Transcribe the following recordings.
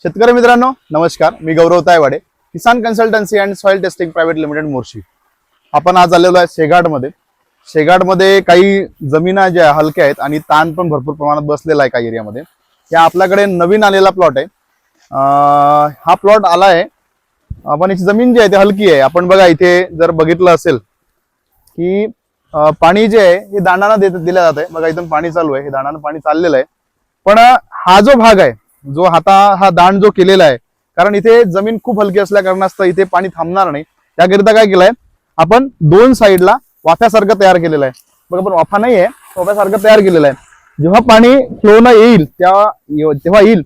शेतकरी मित्रांनो नमस्कार, मी Gaurav Taywade, Kisan consultancy and soil testing private limited Morshi. आपण आज आलेलो आहे शेगाडमध्ये काही जमिना ज्या हलक्या आहेत आणि ताण पण भरपूर प्रमाणात बसलेला आहे काही एरियामध्ये। या आपल्याकडे नवीन आलेला प्लॉट आहे। हा प्लॉट आला आहे, पण याची जमीन जी आहे ती हलकी आहे। आपण बघा इथे जर बघितलं असेल की पाणी जे आहे हे दांडाना दिलं जात आहे। बघा इथून पाणी चालू आहे, हे दांडानं पाणी चाललेलं आहे। पण हा जो भाग आहे जो हा दांड जो केलेला आहे, कारण इथे जमीन खूप हलकी असल्या कारणास्तव इथे पाणी थांबणार नाही, त्याकरिता काय केलंय आपण दोन साईडला वाफ्यासारखं तयार केलेलं आहे। बघा पण वाफा नाही आहे, वाफ्यासारखं तयार केलेलं आहे। जेव्हा पाणी फ्लोनं येईल तेव्हा येईल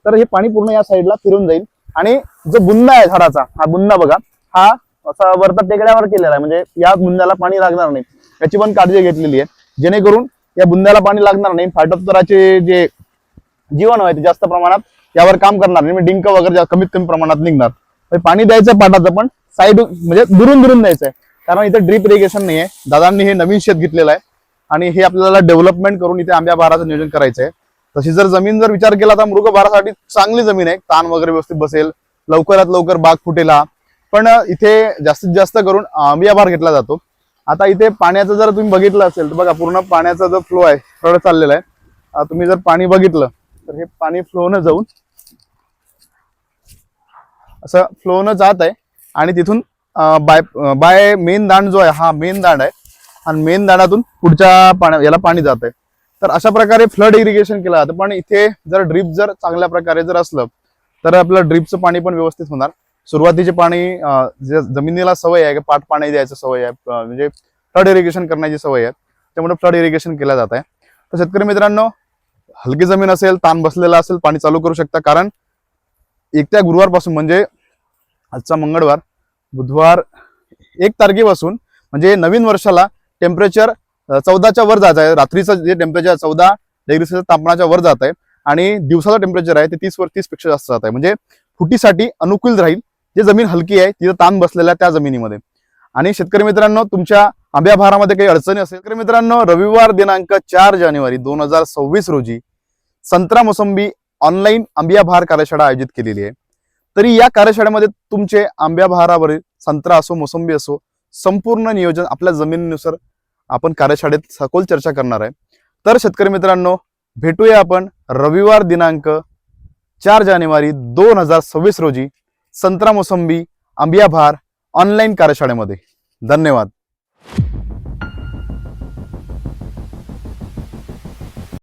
तर हे पाणी पूर्ण या साईडला फिरून जाईल आणि जो बुंदा आहे झाडाचा, हा बुंदा बघा हा असा वरता टेकड्यावर केलेला आहे, म्हणजे या बुंद्याला पाणी लागणार नाही याची पण काळजी घेतलेली आहे, जेणेकरून या बुंद्याला पाणी लागणार नाही। फायटोप्तराचे जे जीवाणू आहे ते जास्त प्रमाणात यावर काम करणार नाही, डिंक वगैरे कमीत कमी प्रमाणात निघणार। पाणी द्यायचं पाटाचं पण साईड म्हणजे दुरून द्यायचं आहे, कारण इथे ड्रीप इरिगेशन नाही आहे। दादांनी हे नवीन शेत घेतलेलं आहे आणि हे आपल्याला डेव्हलपमेंट करून इथे आंब्या बहाराचं नियोजन करायचं आहे। तशी जर विचार केला तर मृग बहारासाठी चांगली जमीन आहे, ताण वगैरे व्यवस्थित बसेल, लवकरात लवकर बाग फुटेला। पण इथे जास्तीत जास्त करून आंबिया बहार घेतला जातो। आता इथे पाण्याचं जर तुम्ही बघितलं असेल तर बघा पूर्ण पाण्याचा जो फ्लो आहे थोडं चाललेला आहे। तुम्ही जर पाणी बघितलं तर हे पाणी फ्लोनं जाऊन असं फ्लोनं जात आहे आणि तिथून बाय मेन दांड जो आहे हा मेन दांड आहे आणि मेन दांडातून पुढच्या याला पाणी जात आहे। तर अशा प्रकारे फ्लड इरिगेशन केलं जातं। पण इथे जर ड्रीप जर चांगल्या प्रकारे जर असलं तर आपलं ड्रीपचं पाणी पण व्यवस्थित होणार। सुरुवातीचे पाणी जमिनीला सवय आहे की पाठ पाणी द्यायचं सवय आहे, म्हणजे फ्लड इरिगेशन करण्याची सवय आहे, त्यामुळे फ्लड इरिगेशन केलं जात आहे। तर शेतकरी मित्रांनो, हलकी जमीन असेल, ताण बसलेला असेल, पाणी चालू करू शकता, कारण येत्या गुरुवारपासून म्हणजे आजचा मंगळवार, बुधवार 1 तारखेपासून म्हणजे नवीन वर्षाला टेम्परेचर 14च्या वर जात आहे। रात्रीचं जे टेम्परेचर 14 डिग्री सेल्सिअस तापमानाच्या वर जात आहे आणि दिवसाचं टेम्परेचर आहे ते 30 पेक्षा जास्त जात आहे, म्हणजे फुटीसाठी अनुकूल राहील। जे जमीन हलकी आहे तिथं ताण बसलेला त्या जमिनीमध्ये। आणि शेतकरी मित्रांनो, तुमच्या आंब्या बहारामध्ये काही अडचणी असेल, शेतकरी मित्रांनो, रविवार दिनांक 4 जानेवारी 2026 रोजी संत्रा मोसंबी ऑनलाईन आंबिया बहार कार्यशाळा आयोजित केलेली आहे। तरी या कार्यशाळेमध्ये तुमचे आंब्या बहारावरील संत्रा असो मोसंबी असो संपूर्ण नियोजन आपल्या जमिनीनुसार आपण कार्यशाळेत सखोल चर्चा करणार आहे। तर शेतकरी मित्रांनो, भेटूया आपण रविवार दिनांक 4 जानेवारी 2026 रोजी संत्रा मोसंबी आंबिया बहार ऑनलाईन कार्यशाळेमध्ये। धन्यवाद।